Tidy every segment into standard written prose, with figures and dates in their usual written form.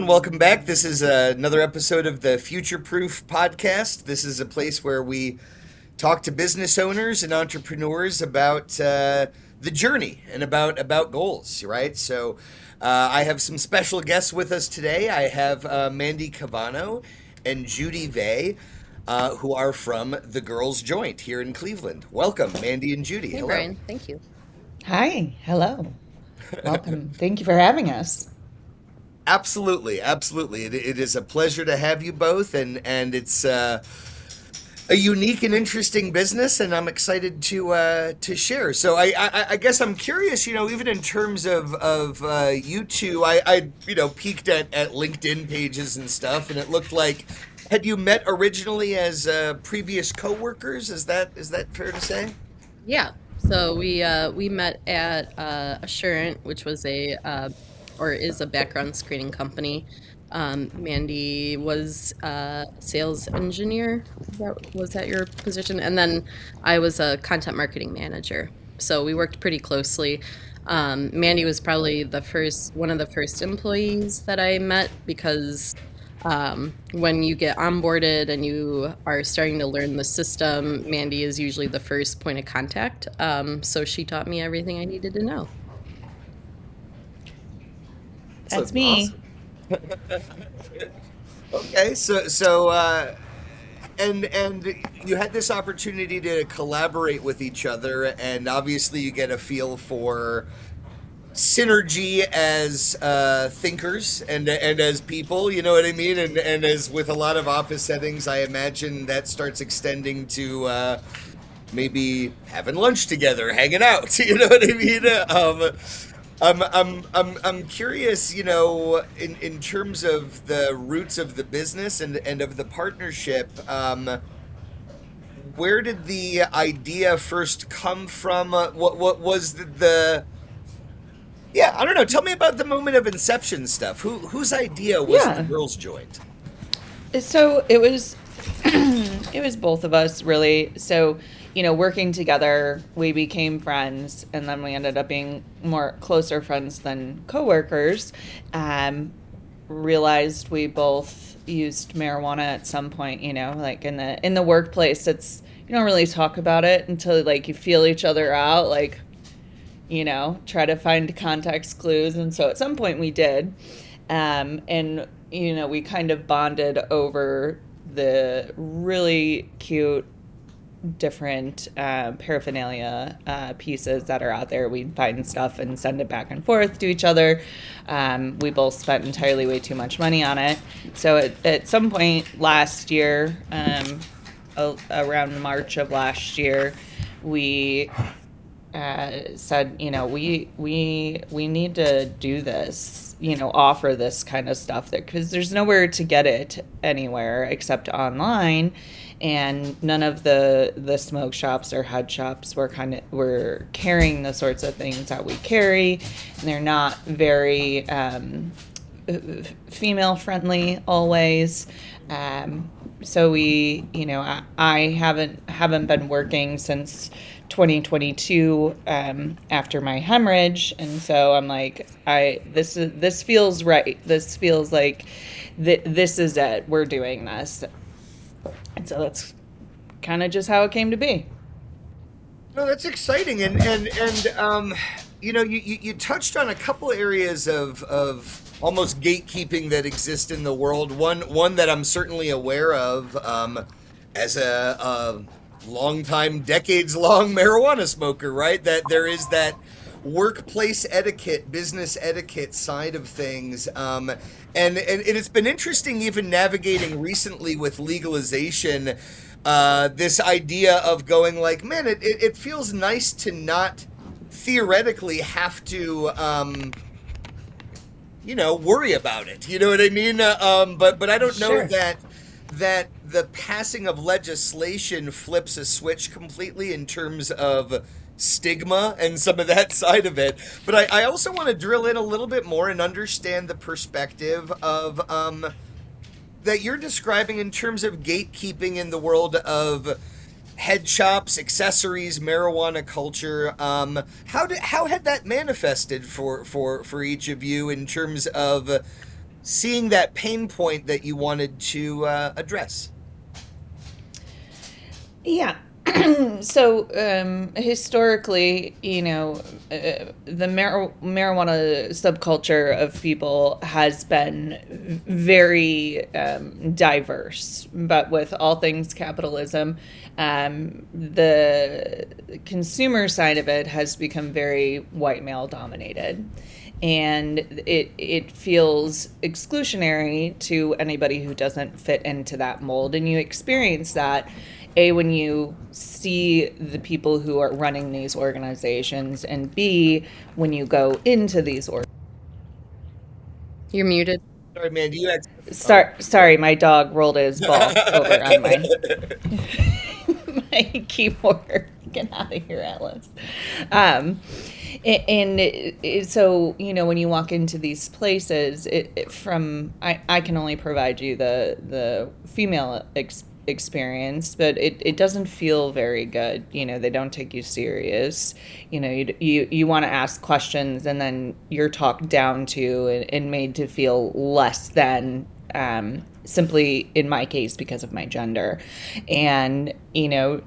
everyone. Welcome back. This is another episode of the Future Proof podcast. This is a place where we talk to business owners and entrepreneurs about the journey and about goals, right? So I have some special guests with us today. I have Mandy Cabano and Judy Vegh, who are from The Girls Joint here in Cleveland. Welcome, Mandy and Judy. Hey, Hello. Brian. Thank you. Hi, hello. Welcome. Thank you for having us. Absolutely, absolutely. It is a pleasure to have you both, and it's a unique and interesting business, and I'm excited to share. So I guess I'm curious, even in terms of you two, I peeked at LinkedIn pages and stuff, and it looked like had you met originally as previous coworkers? Is that fair to say? Yeah. So we met at Assurant, which was is a background screening company. Mandy was a sales engineer. Was that your position? And then I was a content marketing manager. So we worked pretty closely. Mandy was probably one of the first employees that I met because when you get onboarded and you are starting to learn the system, Mandy is usually the first point of contact. So she taught me everything I needed to know. That's me. Awesome. Okay, and you had this opportunity to collaborate with each other, and obviously you get a feel for synergy as thinkers and as people, you know what I mean? And as with a lot of office settings, I imagine that starts extending to maybe having lunch together, hanging out. You know what I mean? I'm curious, in terms of the roots of the business and of the partnership, where did the idea first come from? What was yeah, I don't know. Tell me about the moment of inception stuff. Whose idea was the Yeah. girls' joint? So it was it was both of us really. So, working together, we became friends and then we ended up being more closer friends than coworkers. Realized we both used marijuana at some point, like in the workplace, you don't really talk about it until like you feel each other out, like try to find context clues. And so at some point we did. And, we kind of bonded over the really cute, different paraphernalia pieces that are out there. We'd find stuff and send it back and forth to each other. We both spent entirely way too much money on it. So at some point last year, around March of last year, we said, we need to do this, offer this kind of stuff because there's nowhere to get it anywhere except online, and none of the smoke shops or head shops were carrying the sorts of things that we carry, and they're not very female friendly always. So we, I haven't been working since 2022 after my hemorrhage, and so I'm like, this feels right. This feels like this is it. We're doing this, and so that's kind of just how it came to be. No, that's exciting, and you touched on a couple areas of almost gatekeeping that exist in the world. One that I'm certainly aware of as a long-time, decades-long marijuana smoker, right? That there is that workplace etiquette, business etiquette side of things. And it's been interesting even navigating recently with legalization, this idea of going like, man, it feels nice to not theoretically have to, worry about it. You know what I mean? But I don't know Sure. that the passing of legislation flips a switch completely in terms of stigma and some of that side of it. But I also want to drill in a little bit more and understand the perspective of that you're describing in terms of gatekeeping in the world of head shops, accessories, marijuana culture. How had that manifested for each of you in terms of seeing that pain point that you wanted to address? Yeah. So historically, the marijuana subculture of people has been very diverse, but with all things capitalism, the consumer side of it has become very white male dominated. And it feels exclusionary to anybody who doesn't fit into that mold. And you experience that, A, when you see the people who are running these organizations, and B, when you go into these You're muted. Sorry, Mandy, you had. Sorry, my dog rolled his ball over on my my keyboard. Get out of here, Alice. So, when you walk into these places, I can only provide you the female experience, but it doesn't feel very good. They don't take you serious. You want to ask questions, and then you're talked down to and made to feel less than, simply in my case because of my gender. And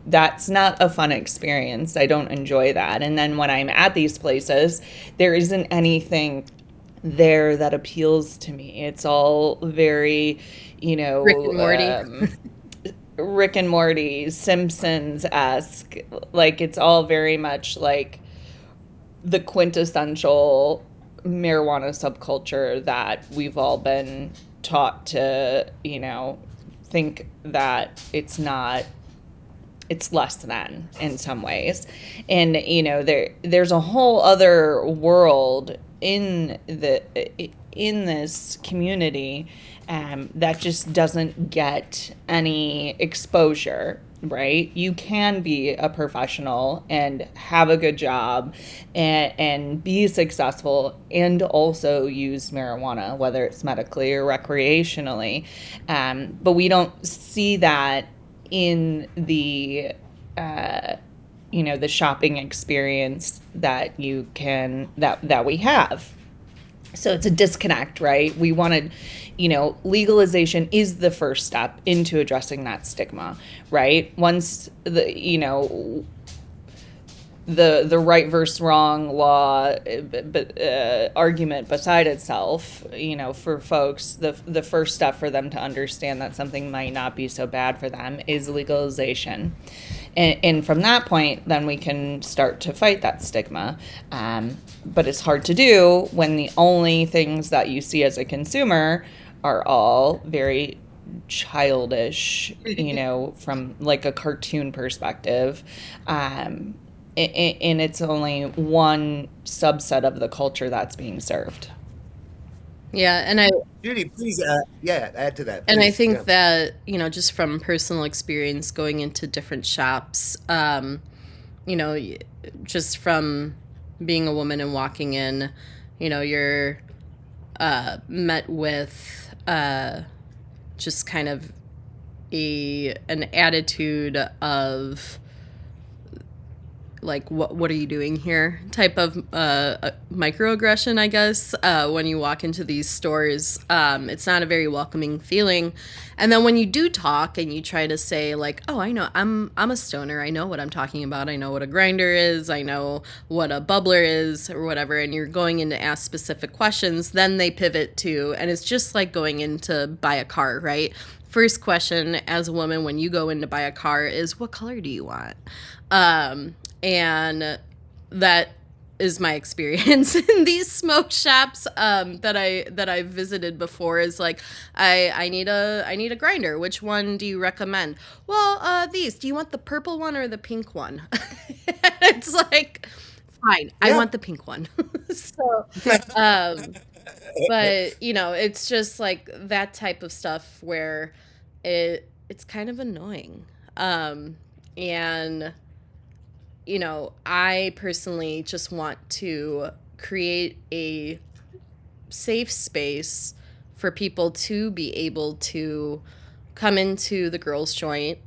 that's not a fun experience. I don't enjoy that. And then when I'm at these places, there isn't anything there that appeals to me. It's all very Rick and Morty, Simpsons-esque. Like, it's all very much like the quintessential marijuana subculture that we've all been taught to, think that it's less than in some ways. And, there's a whole other world in this community that just doesn't get any exposure, right? You can be a professional and have a good job and be successful and also use marijuana, whether it's medically or recreationally. But we don't see that in the the shopping experience that that we have. So it's a disconnect, right? We wanted, legalization is the first step into addressing that stigma, right? Once the right versus wrong law argument beside itself, for folks, the first step for them to understand that something might not be so bad for them is legalization. And from that point, then we can start to fight that stigma. But it's hard to do when the only things that you see as a consumer are all very childish, from like a cartoon perspective. And it's only one subset of the culture that's being served. Yeah, and Judy, please, add to that. And I please. think that, just from personal experience going into different shops, just from being a woman and walking in, you're met with just kind of an attitude of like, what are you doing here type of microaggression, I guess, when you walk into these stores. It's not a very welcoming feeling. And then when you do talk and you try to say like, oh, I know, I'm a stoner, I know what I'm talking about, I know what a grinder is, I know what a bubbler is or whatever, and you're going in to ask specific questions, then they pivot to, and it's just like going in to buy a car, right? First question as a woman when you go in to buy a car is, what color do you want? And that is my experience in these smoke shops that I visited before. Is like, I need a grinder. Which one do you recommend? Well, these. Do you want the purple one or the pink one? It's like, fine, yeah. I want the pink one. So, but it's just like that type of stuff where it's kind of annoying, and. I personally just want to create a safe space for people to be able to come into the girls' joint,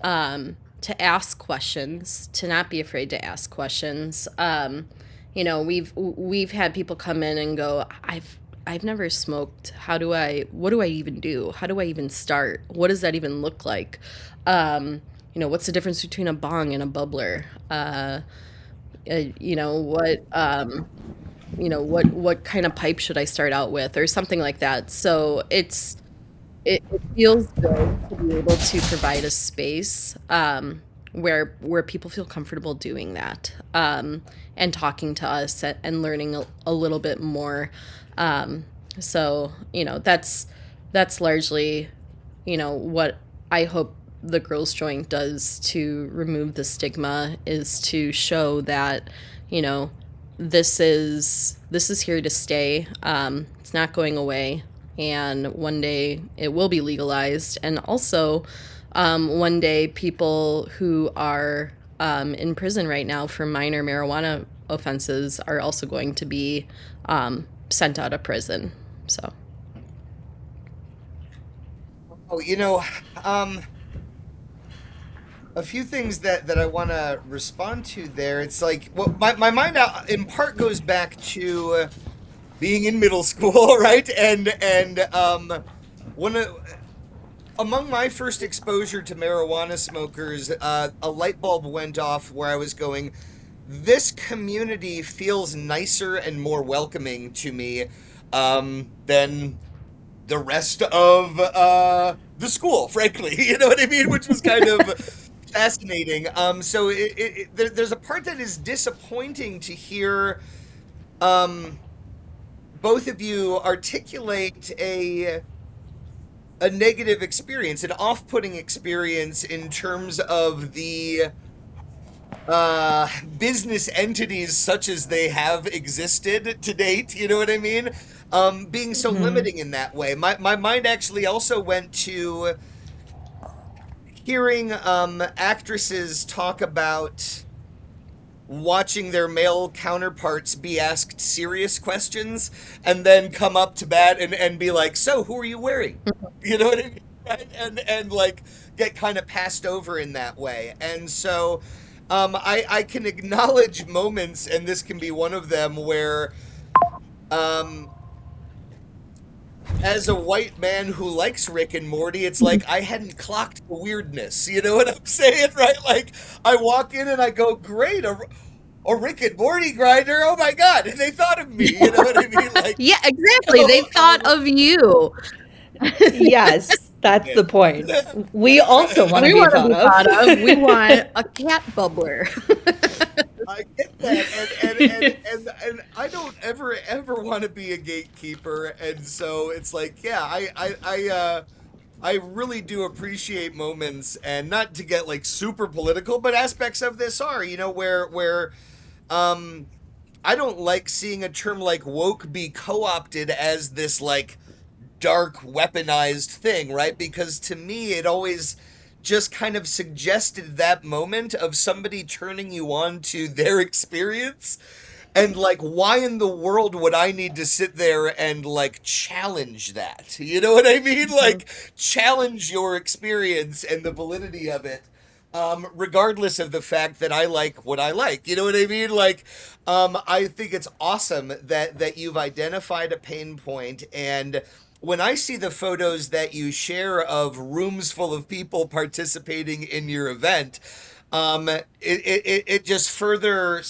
to ask questions, to not be afraid to ask questions. We've had people come in and go, I've never smoked. What do I even do? How do I even start? What does that even look like? What's the difference between a bong and a bubbler? You know, what kind of pipe should I start out with, or something like that. So it feels good to be able to provide a space where people feel comfortable doing that, and talking to us and learning a little bit more. So that's largely what I hope the Girls Joint does to remove the stigma, is to show that this is here to stay. It's not going away, and one day it will be legalized. And also, one day people who are in prison right now for minor marijuana offenses are also going to be sent out of prison. So. Oh, a few things that I want to respond to there. It's like, well, my mind in part goes back to being in middle school, right? And one of among my first exposure to marijuana smokers, a light bulb went off where I was going, this community feels nicer and more welcoming to me than the rest of the school, frankly. You know what I mean? Which was kind of fascinating. So there's a part that is disappointing to hear both of you articulate a negative experience, an off-putting experience in terms of the business entities such as they have existed to date, you know what I mean? Being so limiting in that way. My mind actually also went to hearing actresses talk about watching their male counterparts be asked serious questions and then come up to bat and be like, so who are you wearing? You know what I mean? And like get kind of passed over in that way. And so I can acknowledge moments, and this can be one of them, where as a white man who likes Rick and Morty, it's like I hadn't clocked the weirdness. You know what I'm saying, right? Like I walk in and I go, great, a Rick and Morty grinder. Oh my God. And they thought of me. You know what I mean? Like, Yeah, exactly. They thought of you. Yes, that's the point. We also want to We be want to thought be of. thought of. We want a cat bubbler. I get that, and I don't ever want to be a gatekeeper, and so it's like, yeah, I really do appreciate moments, and not to get like super political, but aspects of this are, where I don't like seeing a term like woke be co-opted as this like dark weaponized thing, right? Because to me it always just kind of suggested that moment of somebody turning you on to their experience, and like, why in the world would I need to sit there and like challenge that? You know what I mean? Like challenge your experience and the validity of it, regardless of the fact that I like what I like. You know what I mean? Like, I think it's awesome that you've identified a pain point. And when I see the photos that you share of rooms full of people participating in your event, it just further,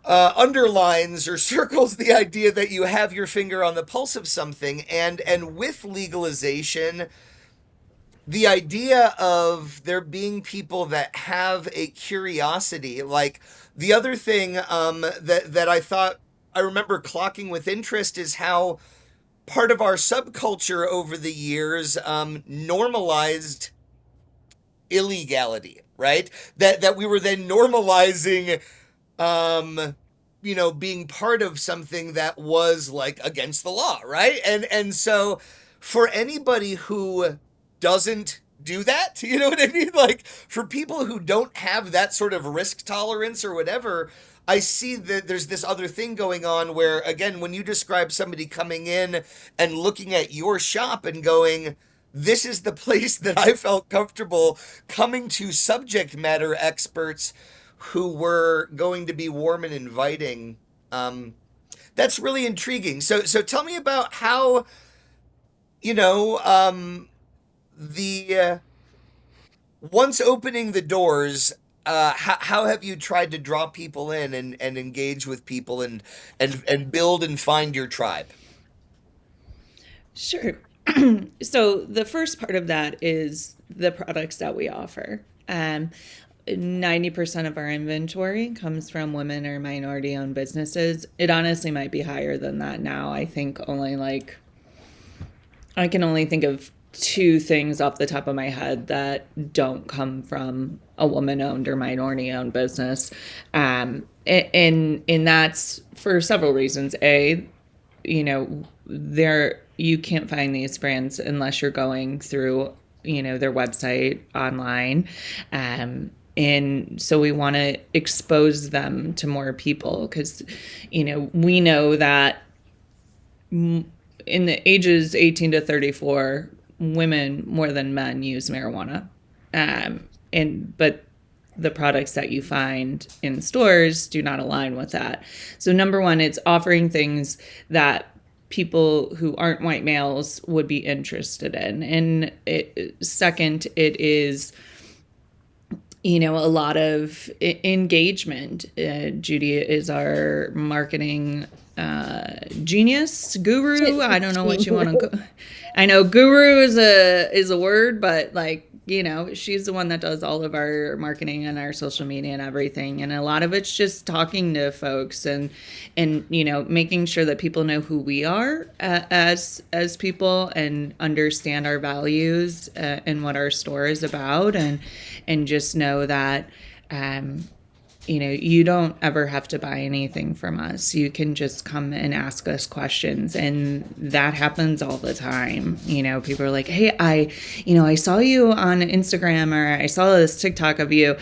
underlines or circles the idea that you have your finger on the pulse of something. And with legalization, the idea of there being people that have a curiosity, like the other thing that I remember clocking with interest is how part of our subculture over the years normalized illegality, right? That we were then normalizing being part of something that was like against the law, right? And so for anybody who doesn't do that, you know what I mean? Like for people who don't have that sort of risk tolerance or whatever, I see that there's this other thing going on where, again, when you describe somebody coming in and looking at your shop and going, this is the place that I felt comfortable coming to subject matter experts who were going to be warm and inviting. that's really intriguing. So tell me about how, you know, the once opening the doors, how have you tried to draw people in and engage with people and build and find your tribe? Sure. So the first part of that is the products that we offer. 90% of our inventory comes from women or minority owned businesses. It honestly might be higher than that now. I think I can only think of two things off the top of my head that don't come from a woman owned or minority owned business. And that's for several reasons. You can't find these brands unless you're going through, their website online. And so we want to expose them to more people because, we know that in the ages 18 to 34, women more than men use marijuana. But the products that you find in stores do not align with that. So number one, it's offering things that people who aren't white males would be interested in. And second, it is, a lot of engagement. Judy is our marketing genius, guru. I don't know what you want to. I know guru is a word, but she's the one that does all of our marketing and our social media and everything. And a lot of it's just talking to folks and making sure that people know who we are as people and understand our values and what our store is about, and just know that you don't ever have to buy anything from us. You can just come and ask us questions. And that happens all the time. People are like, hey, I saw you on Instagram, or I saw this TikTok of you.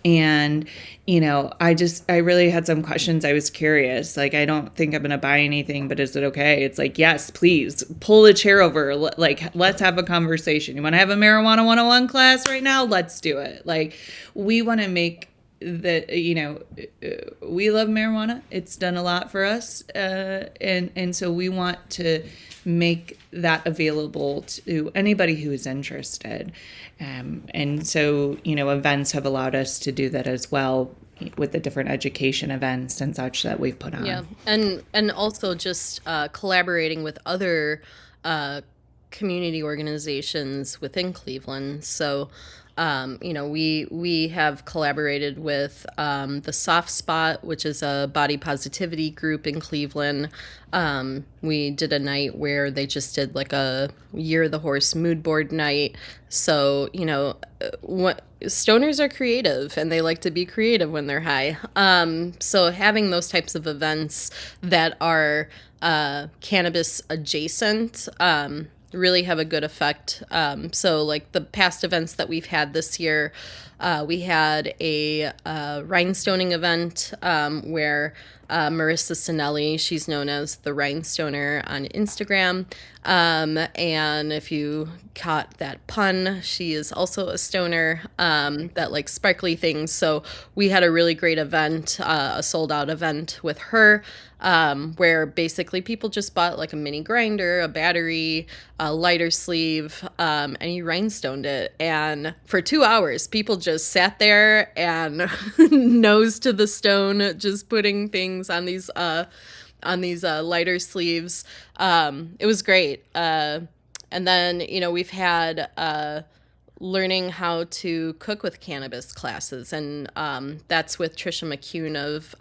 And I really had some questions. I was curious. I don't think I'm going to buy anything, but is it okay? It's like, yes, please pull a chair over. Let's have a conversation. You want to have a marijuana 101 class right now? Let's do it. We want to make that, we love marijuana. It's done a lot for us. And so we want to make that available to anybody who is interested. And so, events have allowed us to do that as well with the different education events and such that we've put on. Yeah. And also just collaborating with other community organizations within Cleveland. So, we have collaborated with the Soft Spot, which is a body positivity group in Cleveland. We did a night where they just did a Year of the Horse mood board night. So, stoners are creative and they like to be creative when they're high. So having those types of events that are cannabis adjacent, really have a good effect. So the past events that we've had this year, we had a Rhinestoning event where Marissa Sinelli, she's known as the Rhinestoner on Instagram. And if you caught that pun, she is also a stoner that likes sparkly things. So we had a really great event, a sold out event with her. Where basically people just bought a mini grinder, a battery, a lighter sleeve, and you rhinestoned it. And for 2 hours, people just sat there and nose to the stone, just putting things on these lighter sleeves. It was great. And then, we've had learning how to cook with cannabis classes, and that's with Trisha McCune of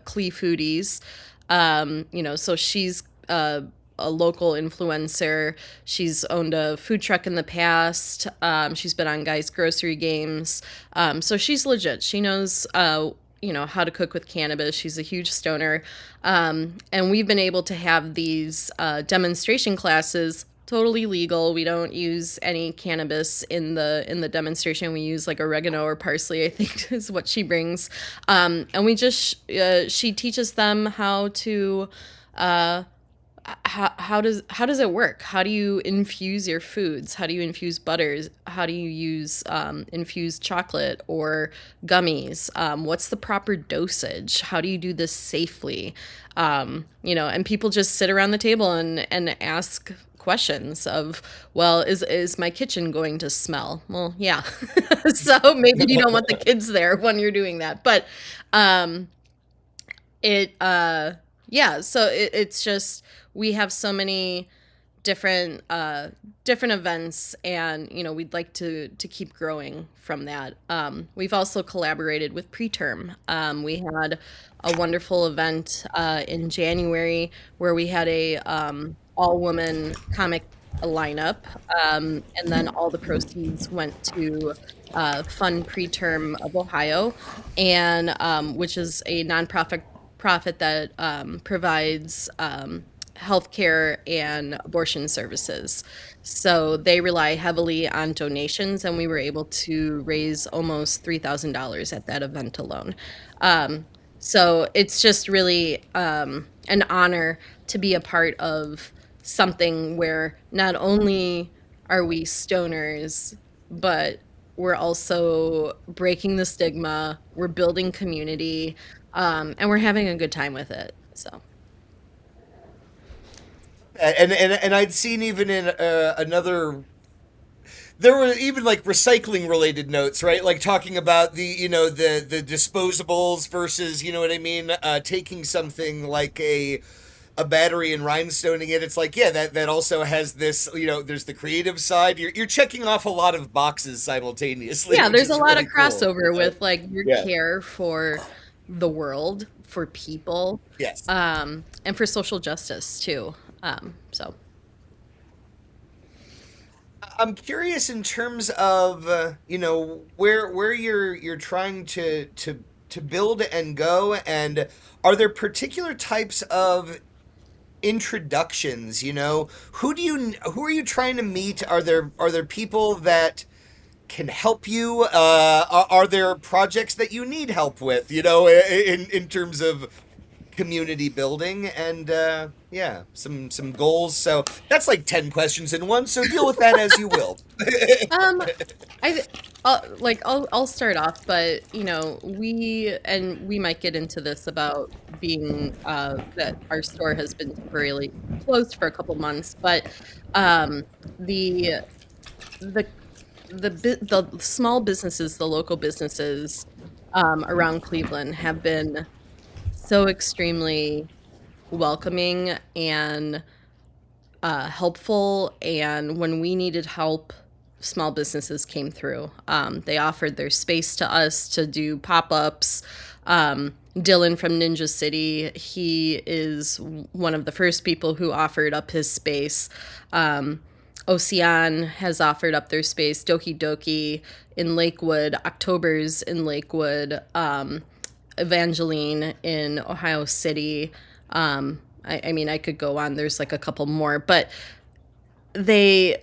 Klee Foodies. So she's a local influencer. She's owned a food truck in the past. She's been on Guys Grocery Games. So she's legit. She knows, how to cook with cannabis. She's a huge stoner. And we've been able to have these demonstration classes totally legal. We don't use any cannabis in the demonstration. We use oregano or parsley, I think is what she brings. And we just she teaches them how how does it work? How do you infuse your foods? How do you infuse butters? How do you use infused chocolate or gummies? What's the proper dosage? How do you do this safely? And people just sit around the table and ask questions of, well, is my kitchen going to smell? Well, yeah. So maybe you don't want the kids there when you're doing that. But it yeah, so it's just, we have so many different events, and we'd like to keep growing from that. We've also collaborated with Preterm. We had a wonderful event in January where we had a all-woman comic lineup, and then all the proceeds went to Fund Preterm of Ohio, and which is a nonprofit that provides healthcare and abortion services. So they rely heavily on donations, and we were able to raise almost $3,000 at that event alone. So it's just really an honor to be a part of something where not only are we stoners, but we're also breaking the stigma, we're building community, and we're having a good time with it. So. And I'd seen even in another, there were even like recycling related notes, right? Like talking about the disposables versus, you know what I mean, taking something like a battery and rhinestoning it. It's like, yeah, that also has this, there's the creative side. You're checking off a lot of boxes simultaneously. Yeah, there's a lot really of crossover cool, with like your care for the world, for people, yes, and for social justice too. So I'm curious in terms of where you're trying to build and go, and are there particular types of introductions? Who are you trying to meet? Are there people that can help you? Are there projects that you need help with? In terms of community building, and some goals. So that's like 10 questions in one, so deal with that as you will. I'll start off, but we might get into this about being that our store has been temporarily closed for a couple months, but the small businesses, the local businesses around Cleveland have been so extremely welcoming and helpful, and when we needed help, small businesses came through. They offered their space to us to do pop-ups. Dylan from Ninja City, he is one of the first people who offered up his space. Ocean has offered up their space. Doki Doki in Lakewood, October's in Lakewood, Evangeline in Ohio City. I mean, I could go on. There's like a couple more, but they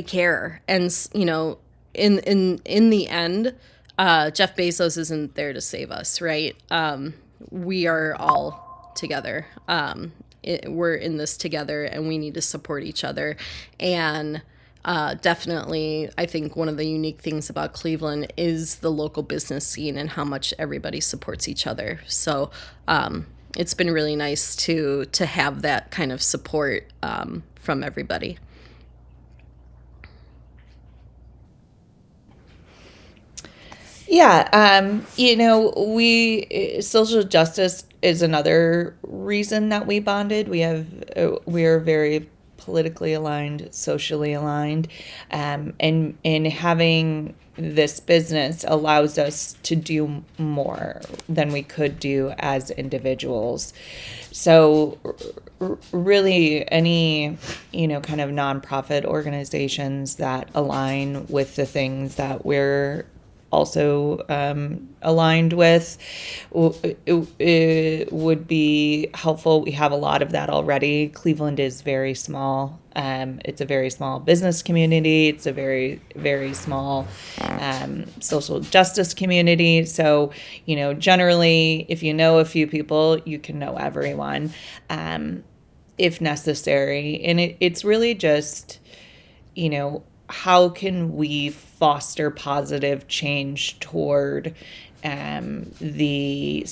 care. And in the end, Jeff Bezos isn't there to save us, right? We are all together. We're in this together, and we need to support each other. And definitely, I think one of the unique things about Cleveland is the local business scene and how much everybody supports each other. So it's been really nice to have that kind of support from everybody. Yeah, social justice is another reason that we bonded. We are very politically aligned, socially aligned, and having this business allows us to do more than we could do as individuals. So really any, kind of nonprofit organizations that align with the things that we're also aligned with, it would be helpful. We have a lot of that already. Cleveland is very small. It's a very small business community. It's a very, very small social justice community. So, generally, if you know a few people, you can know everyone. if necessary. And it's really just, how can we foster positive change toward removing the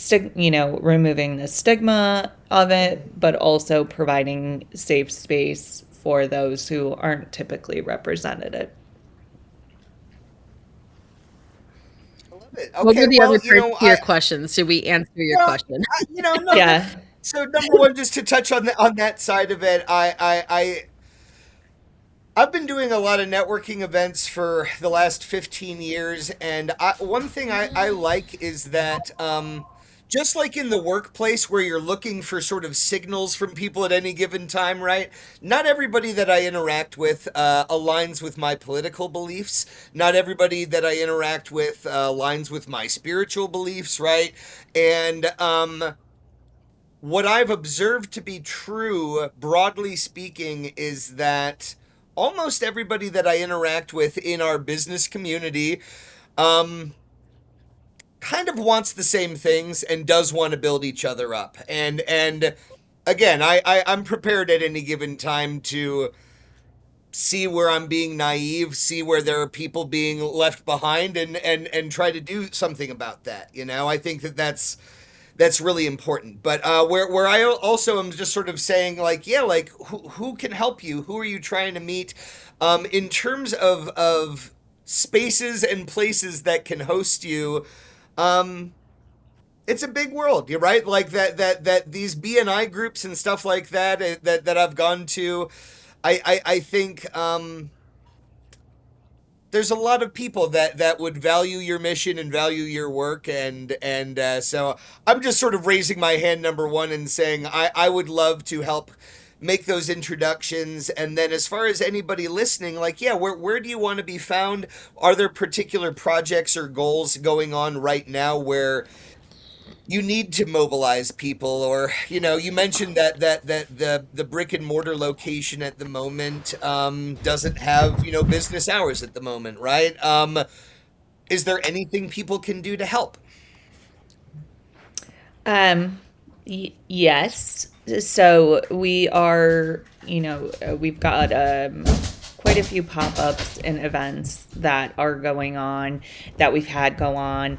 stigma of it, but also providing safe space for those who aren't typically represented. I love it. What were Okay, the well, other parts to your questions? Did we answer your question? No. Yeah. So number one, just to touch on that side of it, I've been doing a lot of networking events for the last 15 years, and one thing I like is that just like in the workplace where you're looking for sort of signals from people at any given time, right? Not everybody that I interact with aligns with my political beliefs. Not everybody that I interact with aligns with my spiritual beliefs, right? And what I've observed to be true, broadly speaking, is that almost everybody that I interact with in our business community kind of wants the same things and does want to build each other up. And again, I'm prepared at any given time to see where I'm being naive, see where there are people being left behind, and try to do something about that. I think that's really important. But where I also am just sort of saying, like, yeah, like who can help you? Who are you trying to meet? In terms of spaces and places that can host you, it's a big world. You're right, like that these BNI groups and stuff like that I've gone to. I think there's a lot of people that would value your mission and value your work, and so I'm just sort of raising my hand, number one, and saying I would love to help make those introductions. And then as far as anybody listening, like, yeah, where do you want to be found? Are there particular projects or goals going on right now where you need to mobilize people? Or, you mentioned that the brick and mortar location at the moment doesn't have, business hours at the moment, right? Is there anything people can do to help? Yes. So we are, we've got quite a few pop-ups and events that are going on, that we've had go on.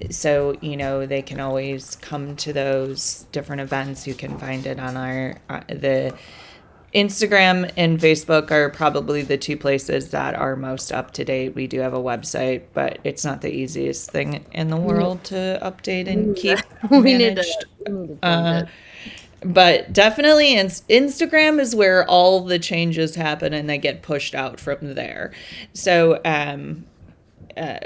So, they can always come to those different events. You can find it on the Instagram and Facebook are probably the two places that are most up to date. We do have a website, but it's not the easiest thing in the world to update and keep managed. But definitely Instagram is where all the changes happen and they get pushed out from there. So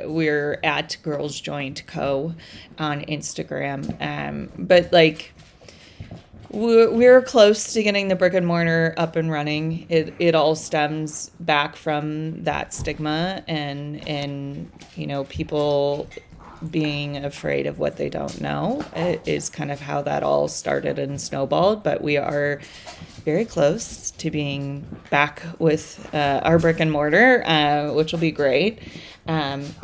we're at Girls Joint Co. on Instagram. But like, we're close to getting the brick and mortar up and running. It all stems back from that stigma and people being afraid of what they don't know. It is kind of how that all started and snowballed. But we are very close to being back with our brick and mortar, which will be great.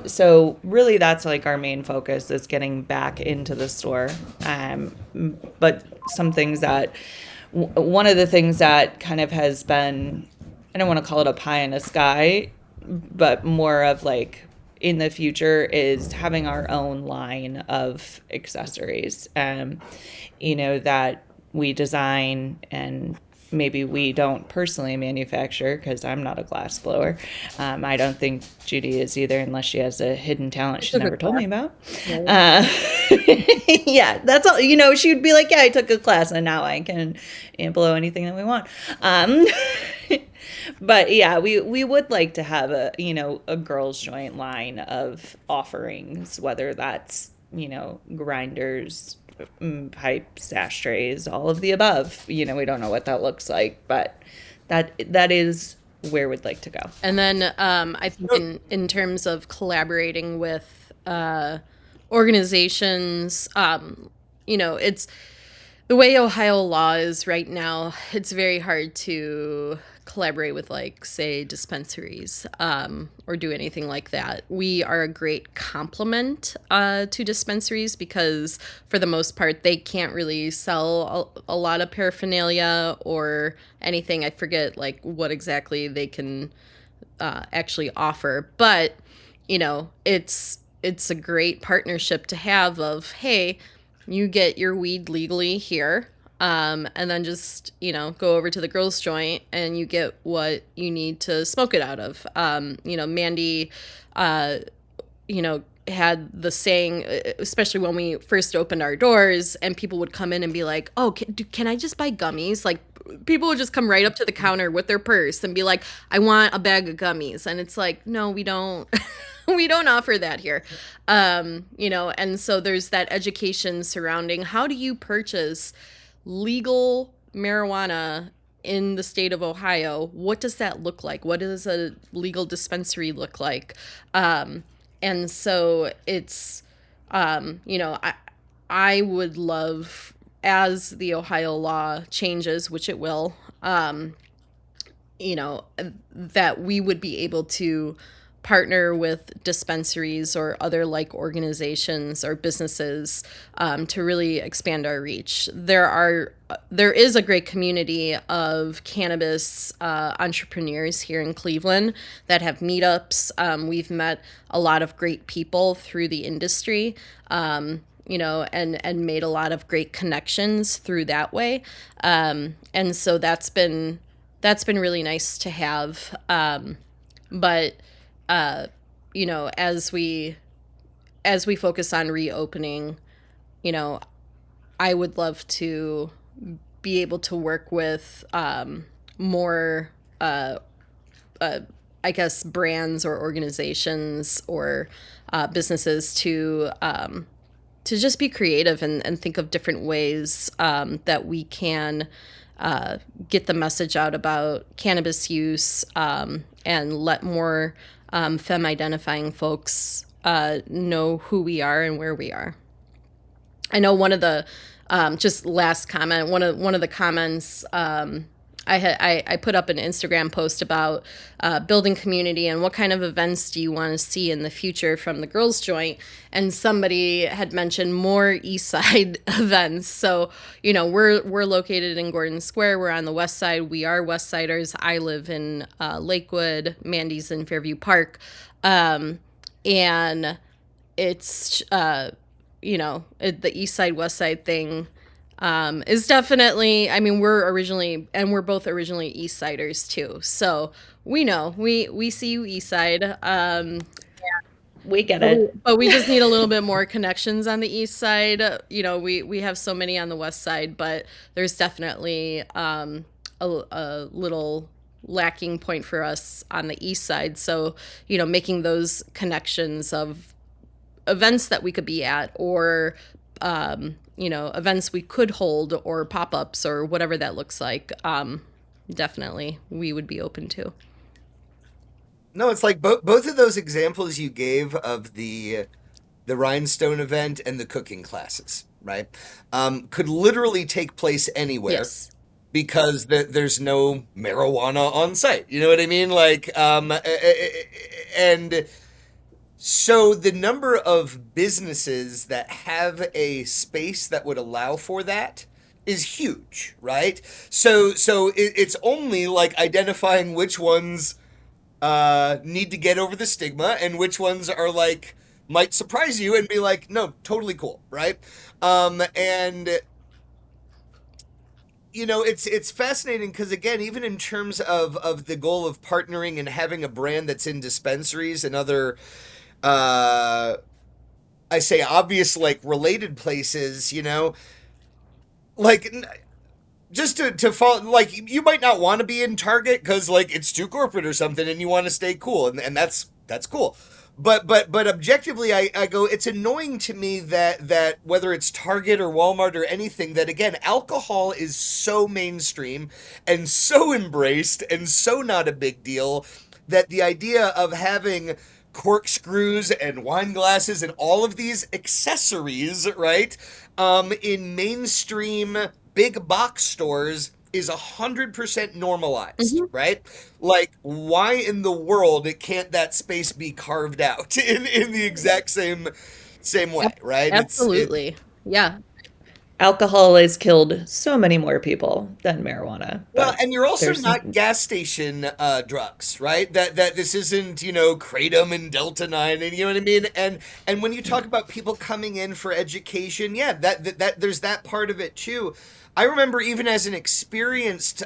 So really that's like our main focus is getting back into the store. But some things one of the things that kind of has been, I don't want to call it a pie in the sky, but more of like in the future is having our own line of accessories, that we design and maybe we don't personally manufacture because I'm not a glass blower. I don't think Judy is either, unless she has a hidden talent she's never told me about. Yeah, that's all. She'd be like, yeah, I took a class and now I can blow anything that we want. But yeah, we would like to have a girls' joint line of offerings, whether that's, grinders, pipes, ashtrays, all of the above. We don't know what that looks like, but that is where we'd like to go. And then I think in terms of collaborating with organizations, it's The way Ohio law is right now, it's very hard to collaborate with, like, say, dispensaries, or do anything like that. We are a great complement to dispensaries because, for the most part, they can't really sell a lot of paraphernalia or anything. I forget, like, what exactly they can actually offer. But, it's a great partnership to have of, hey, you get your weed legally here, and then just, go over to the girls' joint and you get what you need to smoke it out of. Mandy, had the saying, especially when we first opened our doors, and people would come in and be like, oh, can I just buy gummies? Like, people would just come right up to the counter with their purse and be like, I want a bag of gummies. And it's like, no, we don't. We don't offer that here. And so there's that education surrounding how do you purchase legal marijuana in the state of Ohio? What does that look like? What does a legal dispensary look like? And so it's, I would love, as the Ohio law changes, which it will, that we would be able to partner with dispensaries or other like organizations or businesses to really expand our reach. There is a great community of cannabis entrepreneurs here in Cleveland that have meetups. We've met a lot of great people through the industry, and made a lot of great connections through that way. And so that's been really nice to have. But as we focus on reopening, I would love to be able to work with more, I guess, brands or organizations or businesses to just be creative and think of different ways that we can get the message out about cannabis use, and let more femme-identifying folks know who we are and where we are. I know one of the just last comment. One of the comments I put up an Instagram post about building community and what kind of events do you want to see in the future from the girls' joint, and somebody had mentioned more East Side events. So we're located in Gordon Square. We're on the West Side. We are West Siders. I live in Lakewood. Mandy's in Fairview Park, and it's the East Side West Side thing. Is definitely, I mean, we're both originally East Siders too. So we see you East Side. We get it. But we just need a little bit more connections on the East Side. We have so many on the West Side, but there's definitely, a little lacking point for us on the East Side. So, making those connections of events that we could be at, or, events we could hold, or pop-ups, or whatever that looks like, definitely we would be open to. No, it's like both of those examples you gave of the Rhinestone event and the cooking classes, right? Could literally take place anywhere. Yes. Because there's no marijuana on site. You know what I mean? Like, and so the number of businesses that have a space that would allow for that is huge, right? So it's only like identifying which ones need to get over the stigma and which ones are like might surprise you and be like, no, totally cool, right? And it's fascinating because, again, even in terms of the goal of partnering and having a brand that's in dispensaries and other, I say obvious, like, related places, like, just to follow, like, you might not want to be in Target because, like, it's too corporate or something and you want to stay cool, and that's cool. But objectively, I go, it's annoying to me that whether it's Target or Walmart or anything, that again, alcohol is so mainstream and so embraced and so not a big deal that the idea of having corkscrews and wine glasses and all of these accessories, right, in mainstream big box stores is 100% normalized, right? Like, why in the world can't that space be carved out in the exact same way, right? Absolutely. Yeah. Alcohol has killed so many more people than marijuana. Well, But and you're also there's not gas station drugs, right? That this isn't, kratom and Delta 9, and you know what I mean? And when you talk about people coming in for education, yeah, that there's that part of it too. I remember even as an experienced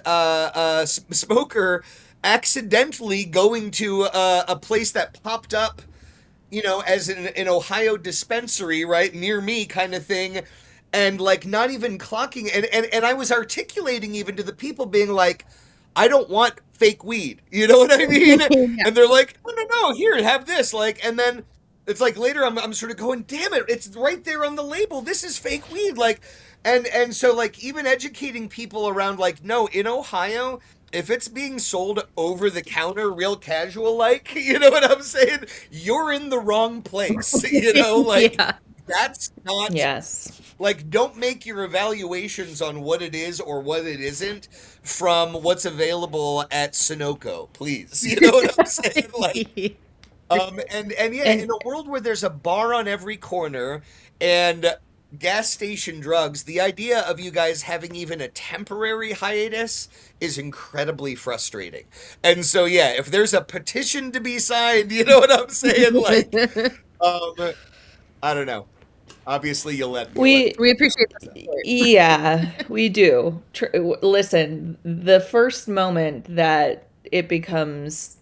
smoker, accidentally going to a place that popped up, as an Ohio dispensary, right, near me kind of thing, and like not even clocking, and I was articulating even to the people being like, I don't want fake weed, you know what I mean? Yeah. And they're like, no, here, have this, like, and then it's like later I'm sort of going, damn it, it's right there on the label, this is fake weed, like, and so like even educating people around like, no, in Ohio, if it's being sold over the counter real casual, like, you know what I'm saying, you're in the wrong place, like, Yeah. that's not, yes. like, don't make your evaluations on what it is or what it isn't from what's available at Sunoco, please. You know what I'm saying? Like, and yeah, And in a world where there's a bar on every corner and gas station drugs, the idea of you guys having even a temporary hiatus is incredibly frustrating. And so, yeah, if there's a petition to be signed, you know what I'm saying? Like, I don't know. Obviously, you'll let me. we appreciate the support. Yeah, we do. Listen, the first moment that it becomes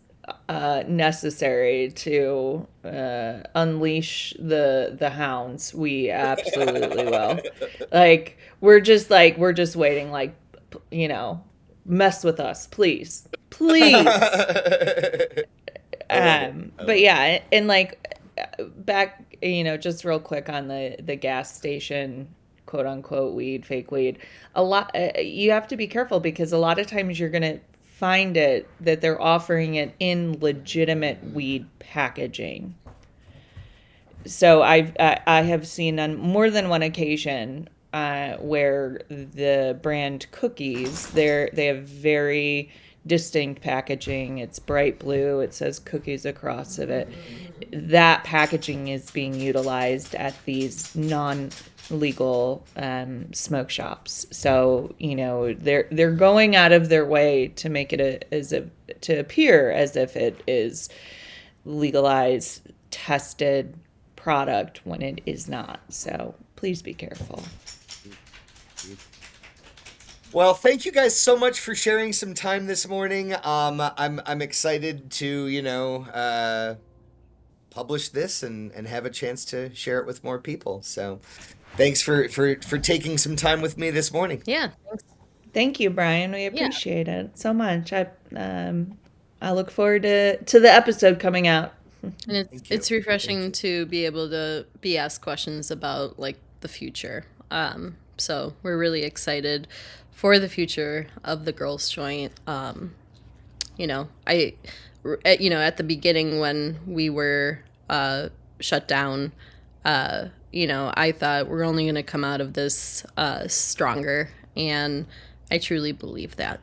necessary to unleash the hounds, we absolutely will. Like we're just waiting. Like, mess with us, please, please. But yeah, and like back, just real quick on the gas station, quote unquote weed, fake weed. A lot, you have to be careful because a lot of times you're gonna find it that they're offering it in legitimate weed packaging. So I have seen on more than one occasion where the brand cookies, they have very distinct packaging. It's bright blue. It says cookies across of it. That packaging is being utilized at these non-legal smoke shops. So they're going out of their way to make it to appear as if it is legalized, tested product when it is not. So please be careful. Well, thank you guys so much for sharing some time this morning. I'm excited to publish this and have a chance to share it with more people. So, thanks for taking some time with me this morning. Yeah. Thanks. Thank you, Brian. We appreciate it so much. I look forward to the episode coming out. And it's refreshing to be able to be asked questions about like the future. So we're really excited for the future of the girls' joint. At the beginning when we were shut down, I thought we're only going to come out of this stronger, and I truly believe that.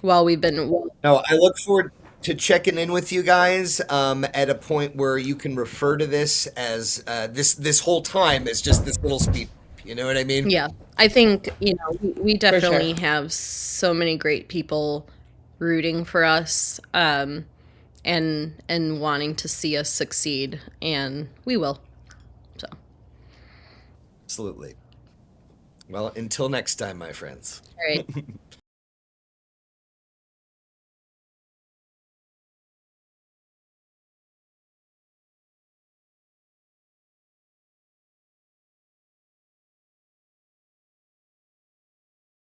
While we've been No, I look forward to checking in with you guys at a point where you can refer to this as this whole time as just this little speed. You know what I mean? Yeah, I think we definitely sure. have so many great people rooting for us, and wanting to see us succeed, and we will. So, Absolutely. Well, until next time, my friends. all right.